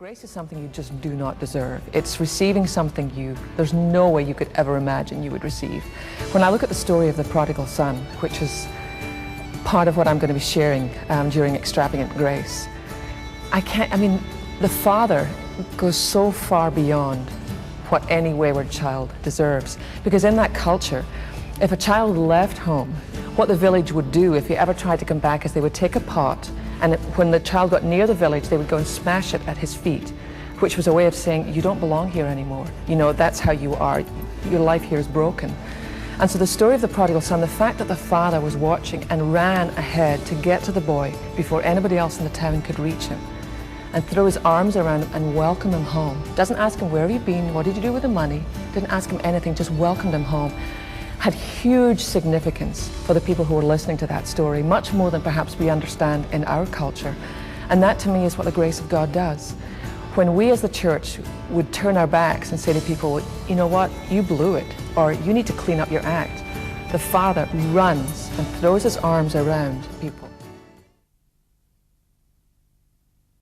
Grace is something you just do not deserve. It's receiving something there's no way you could ever imagine you would receive. When I look at the story of the prodigal son, which is part of what I'm going to be sharing during Extravagant Grace, the father goes so far beyond what any wayward child deserves. Because in that culture, if a child left home, what the village would do if he ever tried to come back is they would take a pot, and when the child got near the village, they would go and smash it at his feet, which was a way of saying, you don't belong here anymore. You know, that's how you are. Your life here is broken. And so the story of the prodigal son, the fact that the father was watching and ran ahead to get to the boy before anybody else in the town could reach him, and throw his arms around him and welcome him home. Doesn't ask him, where have you been? What did you do with the money? Didn't ask him anything, just welcomed him home. Had huge significance for the people who were listening to that story, much more than perhaps we understand in our culture. And that to me is what the grace of God does. When we as the church would turn our backs and say to people, you know what, you blew it, or you need to clean up your act, the Father runs and throws his arms around people.